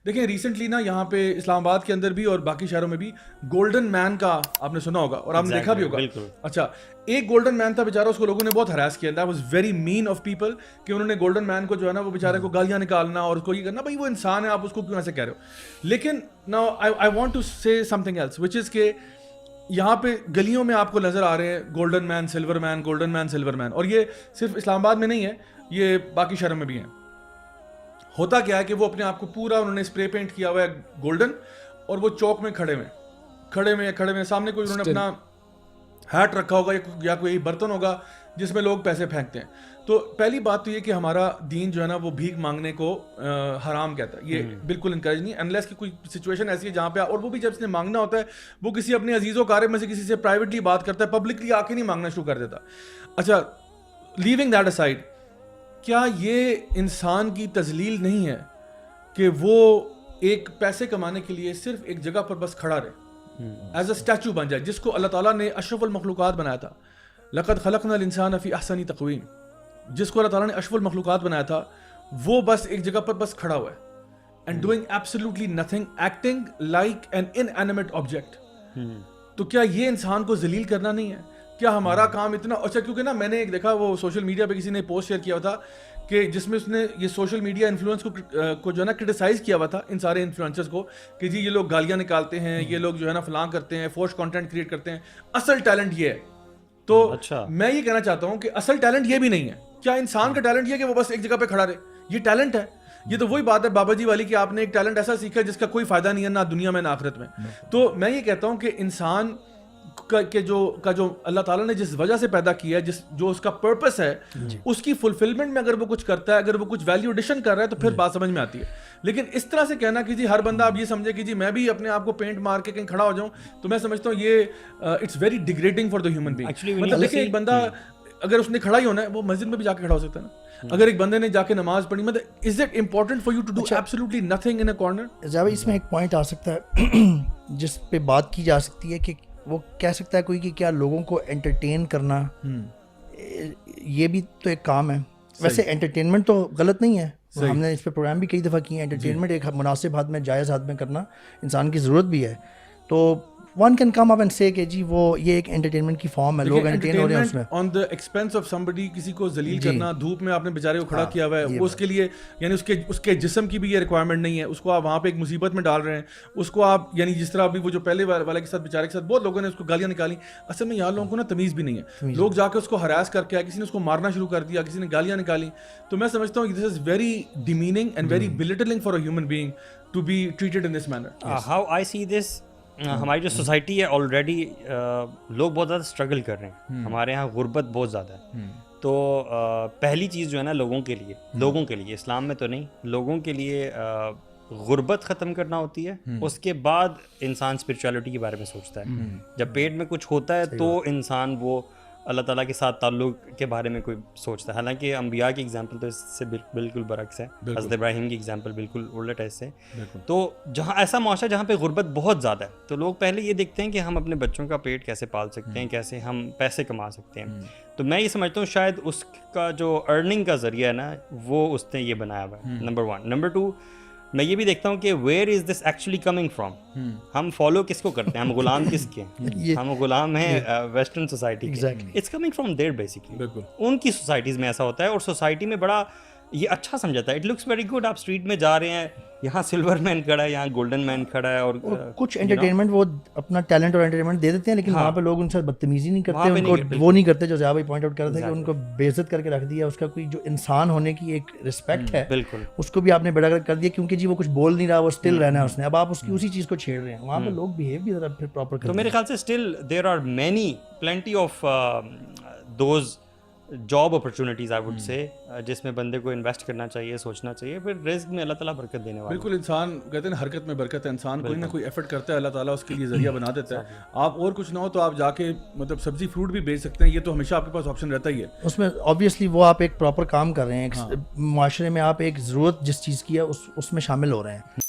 دیکھیں ریسنٹلی نا یہاں پہ اسلام آباد کے اندر بھی اور باقی شہروں میں بھی گولڈن مین کا آپ نے سنا ہوگا اور آپ نے دیکھا بھی ہوگا. اچھا ایک گولڈن مین تھا بیچارہ, اس کو لوگوں نے بہت ہراس کیا. That was very mean of people کہ انہوں نے گولڈن مین کو جو ہے نا وہ بیچارے کو گالیاں نکالنا اور اس کو یہ کرنا, بھائی وہ انسان ہے, آپ اس کو کیوں ایسے کہہ رہے ہو. لیکن ناؤ آئی وانٹ ٹو سے سم تھنگ ایلس وچ از کہ یہاں پہ گلیوں میں آپ کو نظر آ رہے ہیں گولڈن مین سلور مین, گولڈن مین سلور مین, اور یہ صرف اسلام آباد میں نہیں ہے, یہ باقی شہروں میں بھی ہیں. ہوتا کیا ہے کہ وہ اپنے آپ کو پورا انہوں نے اسپرے پینٹ کیا ہوا ہے گولڈن, اور وہ چوک میں کھڑے میں سامنے کوئی انہوں نے اپنا ہیٹ رکھا ہوگا یا کوئی برتن ہوگا جس میں لوگ پیسے پھینکتے ہیں. تو پہلی بات تو یہ کہ ہمارا دین جو ہے نا وہ بھیک مانگنے کو حرام کہتا ہے, یہ بالکل انکریج نہیں, انلیس کہ کوئی سچویشن ایسی ہے جہاں پہ, اور وہ بھی جب اس نے مانگنا ہوتا ہے وہ کسی اپنے عزیز و قارب میں سے کسی سے پرائیویٹلی بات کرتا ہے, پبلکلی آ کے نہیں مانگنا شروع کر دیتا. اچھا لیونگ دیٹ اسائڈ, کیا یہ انسان کی تذلیل نہیں ہے کہ وہ ایک پیسے کمانے کے لیے صرف ایک جگہ پر بس کھڑا رہے, ایز اے اسٹیچو بن جائے, جس کو اللہ تعالیٰ نے اشرف المخلوقات بنایا تھا, لقد خلقنا الانسان فی احسن تقویم, جس کو اللہ تعالیٰ نے اشرف المخلوقات بنایا تھا, وہ بس ایک جگہ پر بس کھڑا ہوا ہے and doing absolutely nothing, acting like an inanimate object. تو کیا یہ انسان کو ذلیل کرنا نہیں ہے؟ کیا ہمارا کام اتنا اچھا, کیونکہ نا میں نے ایک دیکھا وہ سوشل میڈیا پہ کسی نے پوسٹ شیئر کیا تھا کہ جس میں اس نے یہ سوشل میڈیا انفلوئنس کو جو ہے نا کرٹیسائز کیا ہوا تھا, ان سارے انفلوئنسرز کو, کہ جی یہ لوگ گالیاں نکالتے ہیں, یہ لوگ جو ہے نا فلاں کرتے ہیں, فوش کانٹینٹ کریٹ کرتے ہیں, اصل ٹیلنٹ یہ ہے. تو میں یہ کہنا چاہتا ہوں کہ اصل ٹیلنٹ یہ بھی نہیں ہے. کیا انسان کا ٹیلنٹ یہ ہے کہ وہ بس ایک جگہ پہ کھڑا رہے؟ یہ ٹیلنٹ ہے. یہ تو وہی بات ہے بابا جی والی کہ آپ نے ایک ٹیلنٹ ایسا سیکھا جس کا کوئی فائدہ نہیں ہے نہ دنیا میں نہ آخرت میں. تو میں یہ کہتا ہوں کہ انسان کہ جو اللہ تعالیٰ نے جس وجہ سے پیدا کیا ہے, جو اس کا پرپس ہے, اس کی فلفلمنٹ میں اگر وہ کچھ کرتا ہے, اگر وہ کچھ ویلیو ایڈیشن کر رہا ہے تو پھر بات سمجھ میں آتی ہے. لیکن اس طرح سے کہنا کہ جی ہر بندہ آپ یہ سمجھے کہ جی میں بھی اپنے آپ کو پینٹ مار کے کہیں کھڑا ہو جاؤں, تو میں سمجھتا ہوں یہ it's very degrading for the human being. مطلب دیکھیں ایک بندہ اگر اس نے کھڑا ہی ہونا ہے, وہ مسجد میں بھی جا کے کھڑا ہو سکتا ہے نا. اگر ایک بندے نے جا کے نماز پڑھی, مطلب is it important for you to do absolutely nothing in a corner? جب اس میں ایک پوائنٹ آ سکتا ہے جس پہ بات کی جا سکتی ہے کہ وہ کہہ سکتا ہے کوئی کہ کیا لوگوں کو انٹرٹین کرنا یہ بھی تو ایک کام ہے. ویسے انٹرٹینمنٹ تو غلط نہیں ہے, ہم نے اس پہ پروگرام بھی کئی دفعہ کیے ہیں. انٹرٹینمنٹ ایک مناسب حد میں, جائز حد میں کرنا انسان کی ضرورت بھی ہے. تو one can come up and سے کہ جی وہ یہ ایک انٹرٹینمنٹ کی فارم ہے, لوگ انٹرٹین ہو رہے ہیں اس میں. آن دا ایکسپینس آف سمبڈی, کسی کو ذلیل کرنا, دھوپ میں آپ نے بیچارے کو کھڑا کیا ہوا ہے, وہ اس کے لیے یعنی اس کے جسم کی بھی یہ ریکوائرمنٹ نہیں ہے, اس کو آپ وہاں پہ ایک مصیبت میں ڈال رہے ہیں, اس کو آپ یعنی جس طرح ابھی وہ جو پہلے والے کے ساتھ بیچارے کے ساتھ بہت لوگوں نے اس کو گالیاں نکالی. اصل میں یہاں لوگوں کو نا تمیز بھی نہیں ہے, لوگ جا کے اس کو ہراس کر کے, کسی نے اس کو مارنا شروع کر دیا, کسی نے گالیاں نکالی. تو میں سمجھتا ہوں this is very demeaning and very belittling for a human being to be treated in this manner. How I see this, ہماری جو سوسائٹی ہے آلریڈی لوگ بہت زیادہ اسٹرگل کر رہے ہیں, ہمارے یہاں غربت بہت زیادہ ہے. تو پہلی چیز جو ہے نا لوگوں کے لیے اسلام میں تو نہیں, لوگوں کے لیے غربت ختم کرنا ہوتی ہے. اس کے بعد انسان اسپرچولیٹی کے بارے میں سوچتا ہے. جب پیٹ میں کچھ ہوتا ہے تو انسان وہ اللہ تعالیٰ کے ساتھ تعلق کے بارے میں کوئی سوچتا ہے. حالانکہ انبیاء کی ایگزامپل تو اس سے بالکل برعکس ہے. حضرت ابراہیم کی ایگزامپل بالکل الٹ ہے اس سے. تو جہاں ایسا معاشرہ جہاں پہ غربت بہت زیادہ ہے, تو لوگ پہلے یہ دیکھتے ہیں کہ ہم اپنے بچوں کا پیٹ کیسے پال سکتے ہیں, کیسے ہم پیسے کما سکتے ہیں. تو میں یہ سمجھتا ہوں شاید اس کا جو ارننگ کا ذریعہ ہے نا وہ اس نے یہ بنایا ہوا ہے, نمبر 1. نمبر 2, میں یہ بھی دیکھتا ہوں کہ where is this actually coming from. ہم فالو کس کو کرتے ہیں, ہم غلام کس کے ہیں؟ ہم غلام ہیں ویسٹرن سوسائٹی کے. It's coming from there basically. ان کی سوسائٹیز میں ایسا ہوتا ہے, اور سوسائٹی میں بڑا یہ اچھا سمجھاتا ہے. It looks very good. آپ اسٹریٹ میں جا رہے ہیں, یہاں سلور مین کھڑا ہے, یہاں گولڈن مین کھڑا ہے, اور کچھ انٹرٹینمنٹ وہ اپنا ٹیلنٹ اور انٹرٹینمنٹ دے دیتے ہیں, لیکن وہاں پہ لوگ ان سے بدتمیزی نہیں کرتے, ان کو وہ نہیں کرتے جو زیادہ پوائنٹ آؤٹ کرتے ہیں کہ ان کو بے عزت کر کے رکھ دیا. اس کا کوئی جو انسان ہونے کی ایک رسپیکٹ ہے اس کو بھی آپ نے بڑا کر دیا, کیونکہ جی وہ کچھ بول نہیں رہا, وہ اسٹل رہنا ہے اس نے. اب آپ اس کی اسی چیز کو چھیڑ رہے ہیں, وہاں پہ لوگ بہیو بھی ذرا پھر پراپر کرتے ہیں. تو میرے خیال سے still there are plenty of those job opportunities I would say, جس میں بندے کو انویسٹ کرنا چاہیے, سوچنا چاہیے. پھر رزق میں اللہ تعالیٰ برکت دینے والا. بالکل, انسان کہتے ہیں حرکت میں برکت ہے. انسان کوئی نہ کوئی ایفرٹ کرتا ہے, اللہ تعالیٰ اس کے لیے ذریعہ بنا دیتا ہے. آپ اور کچھ نہ ہو تو آپ جا کے مطلب سبزی فروٹ بھی بیچ سکتے ہیں, یہ تو ہمیشہ آپ کے پاس آپشن رہتا ہی ہے. اس میں آبویسلی وہ آپ ایک پراپر کام کر رہے ہیں, معاشرے میں آپ ایک ضرورت جس چیز کی ہے اس میں شامل ہو رہے ہیں.